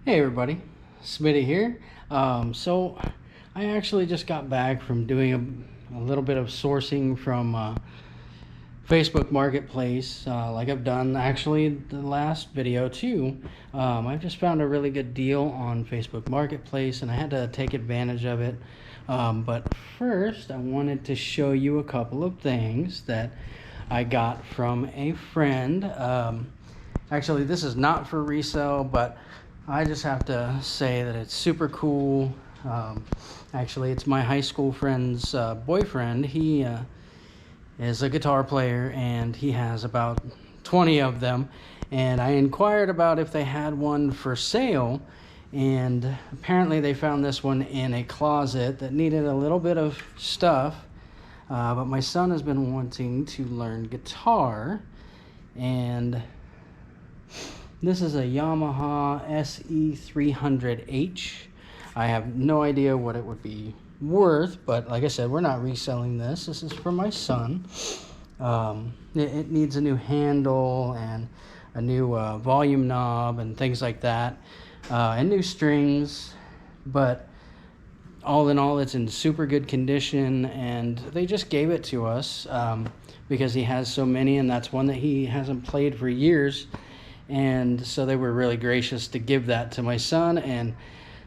Hey everybody, Smitty here. So I actually just got back from doing a little bit of sourcing from Facebook Marketplace, like I've done actually the last video too. I've just found a really good deal on Facebook Marketplace and I had to take advantage of it. But first I wanted to show you a couple of things that I got from a friend. Actually, this is not for resale, but I just have to say that it's super cool. Actually, it's my high school friend's boyfriend. He is a guitar player and he has about 20 of them. And I inquired about if they had one for sale. And apparently they found this one in a closet that needed a little bit of stuff. But my son has been wanting to learn guitar. And this is a Yamaha SE300H. I have no idea what it would be worth, but like I said, we're not reselling this. This is for my son. It needs a new handle and a new volume knob and things like that, and new strings. But all in all, it's in super good condition, and they just gave it to us because he has so many, and that's one that he hasn't played for years. And so they were really gracious to give that to my son, and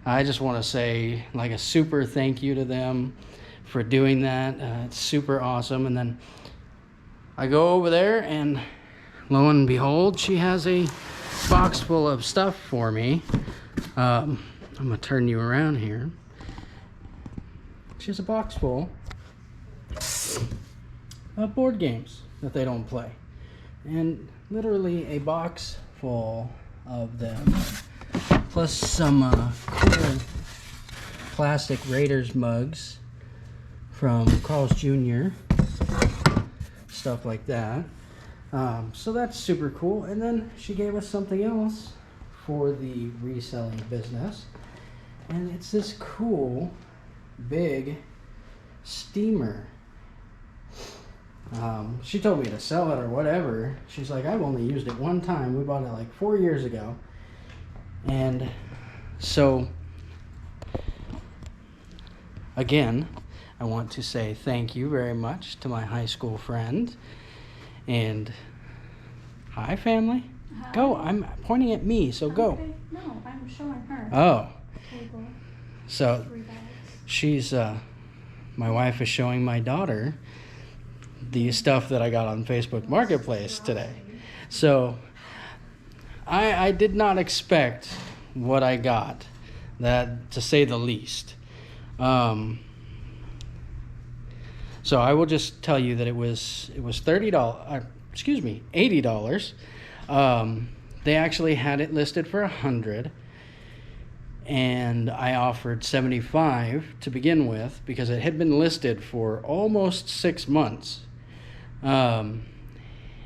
I just want to say like a super thank you to them for doing that. It's super awesome. And then I go over there and lo and behold, she has a box full of stuff for me. I'm gonna turn you around here. She has a box full of board games that they don't play, and literally a box full of them, plus some cool plastic Raiders mugs from Carl's Jr., stuff like that. So that's super cool. And then she gave us something else for the reselling business, and it's this cool big steamer. She told me to sell it or whatever. She's like, I've only used it one time. We bought it like 4 years ago. And so, again, I want to say thank you very much to my high school friend. And hi, family. Hi. Go. I'm pointing at me, so go. Okay. No, I'm showing her. Oh. Table. So 3 bags. she's, my wife is showing my daughter the stuff that I got on Facebook Marketplace today. So I did not expect what I got, that to say the least. So I will just tell you that it was $80. They actually had it listed for $100, and I offered $75 to begin with because it had been listed for almost 6 months.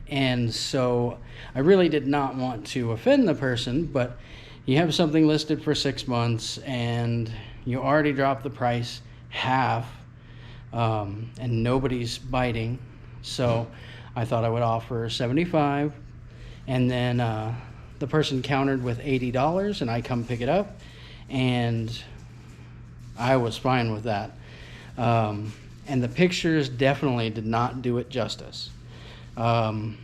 And so I really did not want to offend the person, but you have something listed for 6 months and you already dropped the price half, and nobody's biting. So I thought I would offer $75, and then the person countered with $80 and I come pick it up, and I was fine with that. And the pictures definitely did not do it justice. I'm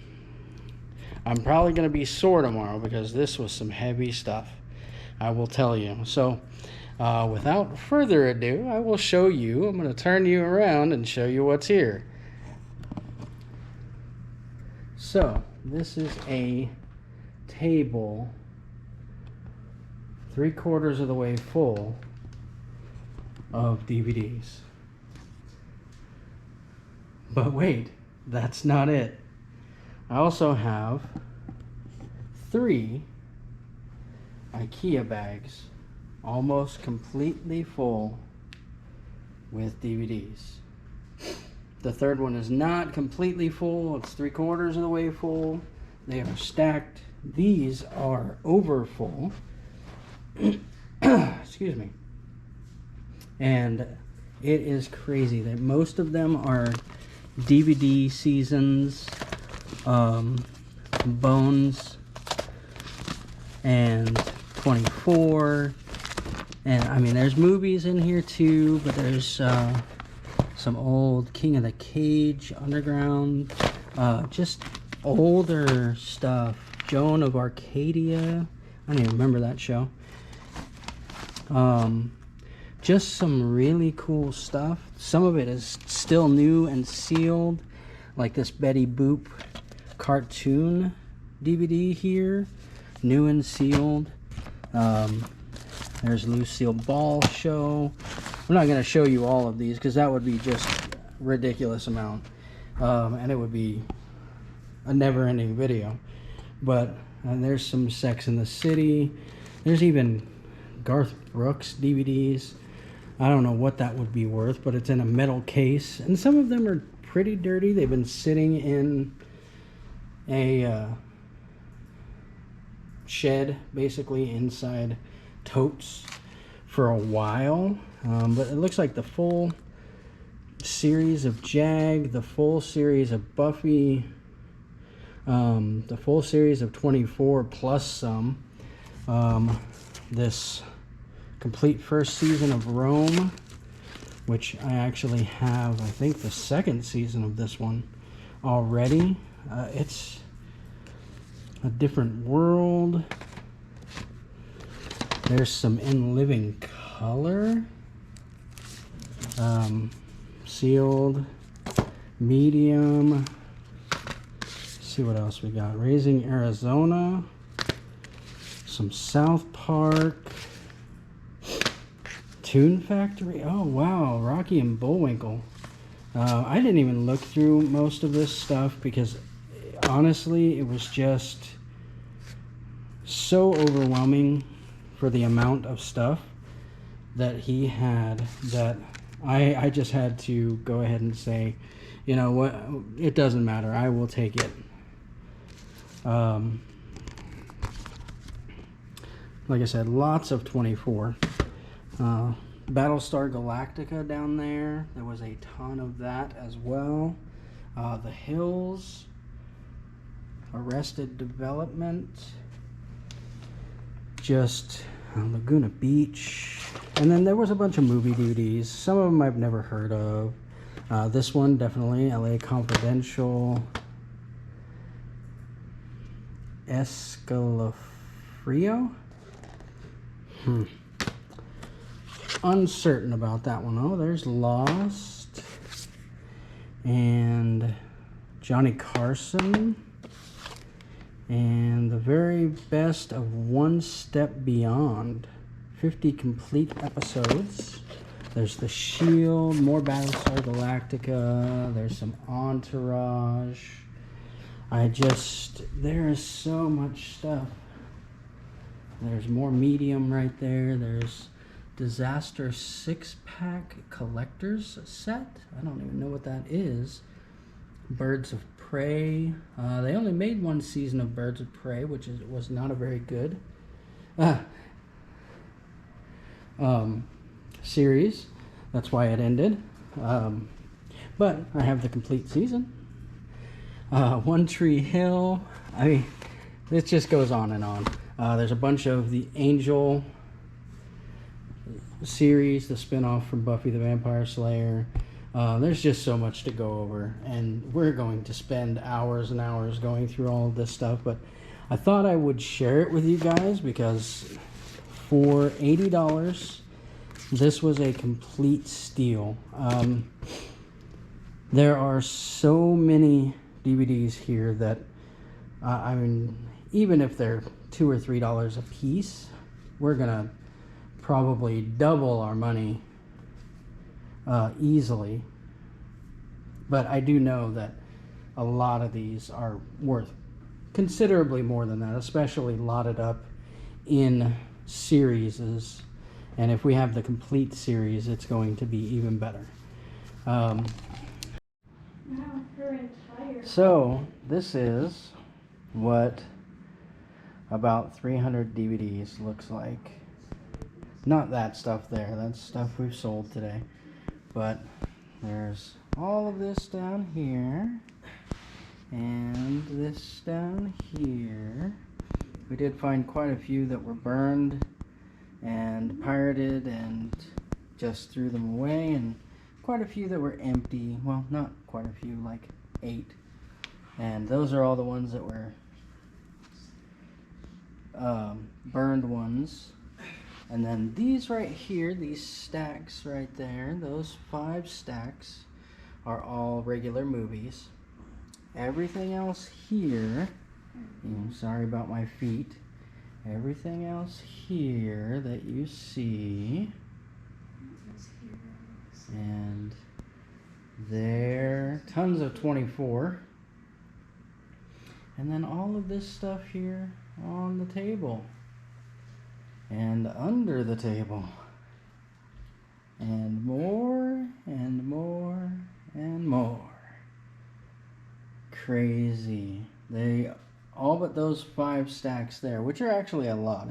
probably going to be sore tomorrow because this was some heavy stuff, I will tell you. So without further ado, I will show you. I'm going to turn you around and show you what's here. So this is a table 3/4 of the way full of DVDs. But wait, that's not it. I also have 3 IKEA bags, almost completely full with DVDs. The third one is not completely full. It's 3/4 of the way full. They are stacked. These are over full. Excuse me. And it is crazy that most of them are DVD seasons, Bones, and 24. And I mean, there's movies in here too, but there's some old King of the Cage, Underground, just older stuff. Joan of Arcadia. I don't even remember that show. Just some really cool stuff. Some of it is still new and sealed, like this Betty Boop cartoon DVD here, new and sealed. There's Lucille Ball show. I'm not going to show you all of these because that would be just a ridiculous amount, and it would be a never-ending video. But there's some Sex in the City. There's even Garth Brooks DVDs. I don't know what that would be worth, but it's in a metal case, and some of them are pretty dirty. They've been sitting in a shed, basically inside totes for a while, but it looks like the full series of Jag, the full series of Buffy, the full series of 24 plus some, this complete first season of Rome, which I actually have, I think, the second season of this one already. It's a different world. There's some In Living Color, sealed, medium. Let's see what else we got. Raising Arizona, some South Park, Toon Factory. Oh wow, Rocky and Bullwinkle. I didn't even look through most of this stuff because honestly it was just so overwhelming for the amount of stuff that he had that I just had to go ahead and say, you know what, it doesn't matter, I will take it. Like I said, lots of 24. Battlestar Galactica down there. There was a ton of that as well. The Hills, Arrested Development, just Laguna Beach, and then there was a bunch of movie DVDs. Some of them I've never heard of. This one definitely, LA Confidential, Escalafrio. Uncertain about that one. Oh, there's Lost and Johnny Carson and the very best of One Step Beyond. 50 complete episodes. There's The Shield, more Battlestar Galactica. There's some Entourage. There is so much stuff. There's more Medium right there. There's Disaster 6-pack collector's set. I don't even know what that is. Birds of Prey. They only made one season of Birds of Prey, which was not a very good series. That's why it ended. But I have the complete season. One Tree Hill. I mean, it just goes on and on. There's a bunch of the Angel series, the spin-off from Buffy the Vampire Slayer. There's just so much to go over, and we're going to spend hours and hours going through all of this stuff, but I thought I would share it with you guys because for $80 this was a complete steal. There are so many DVDs here that I mean, even if they're $2 or $3 a piece, we're gonna probably double our money easily. But I do know that a lot of these are worth considerably more than that, especially lotted up in series. And if we have the complete series, it's going to be even better. So this is what about 300 DVDs looks like. Not that stuff there, that's stuff we've sold today, but there's all of this down here and this down here. we did find quite a few that were burned and pirated and just threw them away, and quite a few that were empty. Well, not quite a few, like 8. And those are all the ones that were burned ones. And then these right here, these stacks right there, those 5 stacks are all regular movies. Everything else here, sorry about my feet, everything else here that you see, and there, tons of 24, and then all of this stuff here on the table and under the table, and more and more and more. Crazy. They all but those 5 stacks there, which are actually a lot.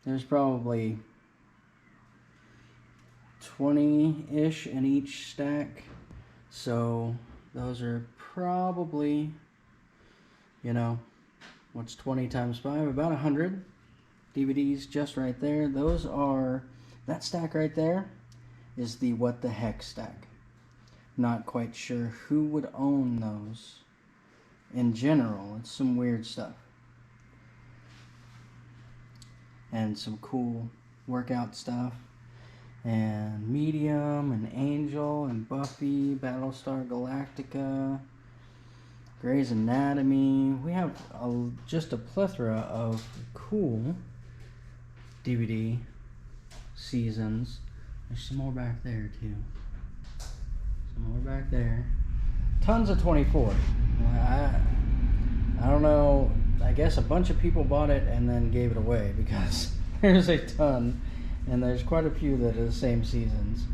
There's probably 20-ish in each stack, so those are probably, what's 20 times 5? About 100 DVDs just right there. Those are, that stack right there is the what the heck stack. Not quite sure who would own those in general. It's some weird stuff. And some cool workout stuff. And Medium and Angel and Buffy, Battlestar Galactica, Grey's Anatomy. We have just a plethora of cool DVD seasons. There's some more back there too. Some more back there. Tons of 24. I don't know. I guess a bunch of people bought it and then gave it away because there's a ton, and there's quite a few that are the same seasons.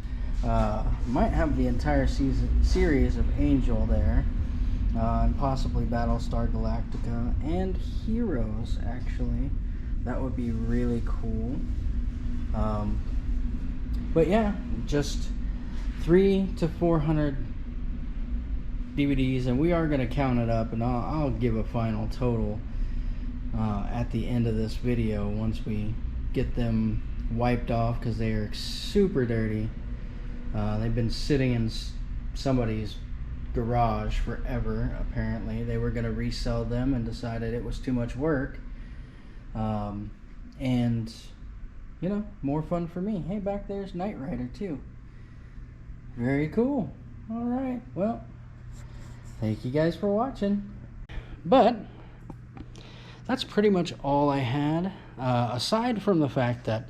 Might have the entire series of Angel there, and possibly Battlestar Galactica and Heroes. Actually, that would be really cool. But yeah, just 300 to 400 DVDs, and we are going to count it up, and I'll give a final total at the end of this video once we get them wiped off, because they are super dirty. They've been sitting in somebody's garage forever. Apparently they were going to resell them and decided it was too much work, and more fun for me. Hey, back there's Knight Rider too. Very cool. All right, well, thank you guys for watching. But that's pretty much all I had, aside from the fact that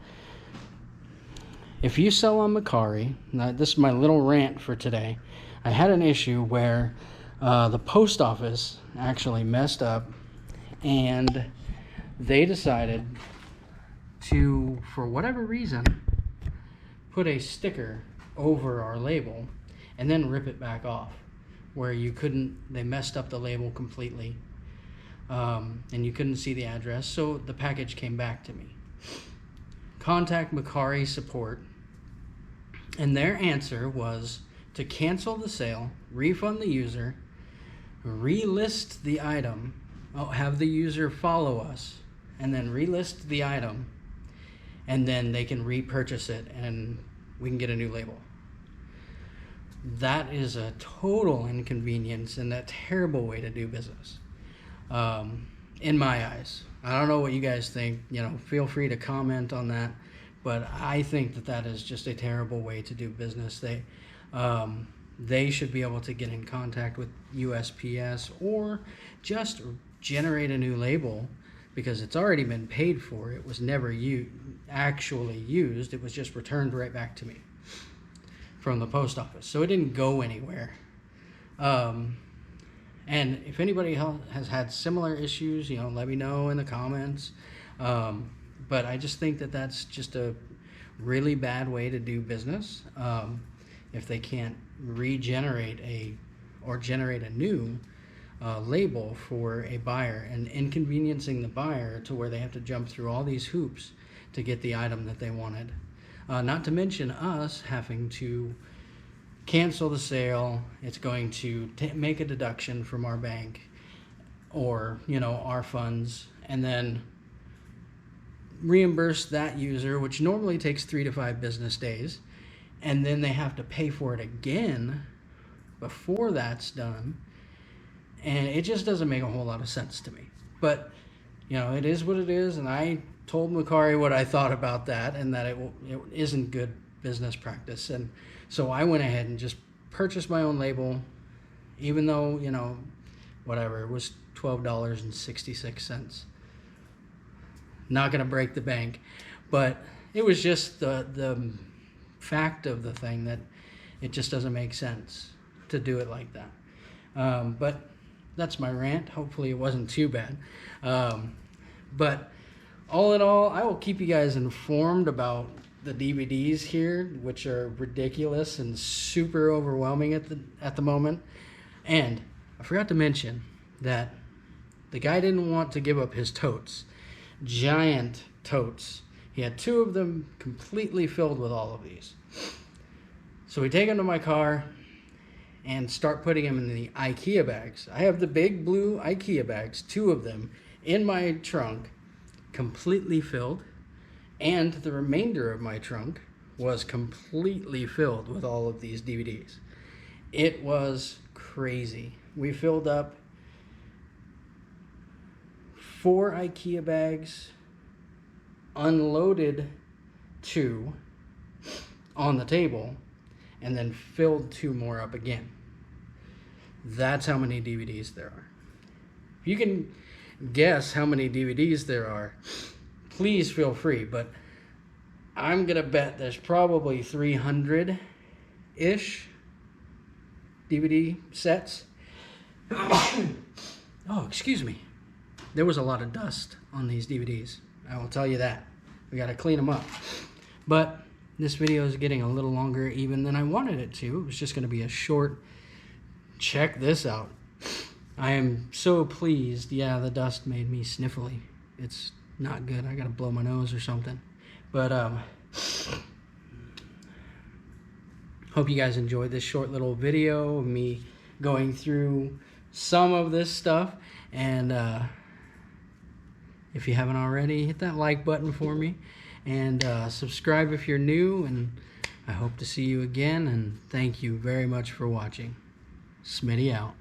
if you sell on Mercari, this is my little rant for today. I had an issue where the post office actually messed up, and they decided to, for whatever reason, put a sticker over our label and then rip it back off, where you couldn't, they messed up the label completely, and you couldn't see the address, so the package came back to me. Contact Mercari support, and their answer was to cancel the sale, refund the user, relist the item, have the user follow us, and then relist the item, and then they can repurchase it and we can get a new label. That is a total inconvenience and a terrible way to do business, in my eyes. I don't know what you guys think. Feel free to comment on that, but I think that is just a terrible way to do business. They should be able to get in contact with USPS or just generate a new label, because it's already been paid for. It was never actually used. It was just returned right back to me from the post office, so it didn't go anywhere. And if anybody else has had similar issues, let me know in the comments. But I just think that's just a really bad way to do business. If they can't regenerate or generate a new label for a buyer, and inconveniencing the buyer to where they have to jump through all these hoops to get the item that they wanted. Not to mention us having to cancel the sale. It's going to make a deduction from our bank or our funds, and then reimburse that user, which normally takes 3 to 5 business days, and then they have to pay for it again before that's done. And it just doesn't make a whole lot of sense to me. But, you know, it is what it is, and I told Mercari what I thought about that, and that it isn't good business practice. And so I went ahead and just purchased my own label, even though, you know, whatever, it was $12.66. Not going to break the bank, but it was just the fact of the thing that it just doesn't make sense to do it like that. But that's my rant. Hopefully it wasn't too bad. But all in all, I will keep you guys informed about the DVDs here, which are ridiculous and super overwhelming at the moment. And I forgot to mention that the guy didn't want to give up his totes. Giant totes. He had 2 of them completely filled with all of these. So we take them to my car and start putting them in the IKEA bags. I have the big blue IKEA bags, 2 of them, in my trunk, completely filled, and the remainder of my trunk was completely filled with all of these DVDs. It was crazy. We filled up 4 IKEA bags, unloaded 2 on the table, and then filled 2 more up again. That's how many DVDs there are. If you can guess how many DVDs there are, please feel free, but I'm gonna bet there's probably 300-ish DVD sets. Oh, excuse me. There was a lot of dust on these DVDs. I will tell you that. We gotta clean them up. But this video is getting a little longer even than I wanted it to. It was just gonna be a short, check this out. I am so pleased. Yeah, the dust made me sniffly. It's not good. I gotta blow my nose or something. But hope you guys enjoyed this short little video of me going through some of this stuff. And if you haven't already, hit that like button for me, and subscribe if you're new. And I hope to see you again, and thank you very much for watching. Smitty out.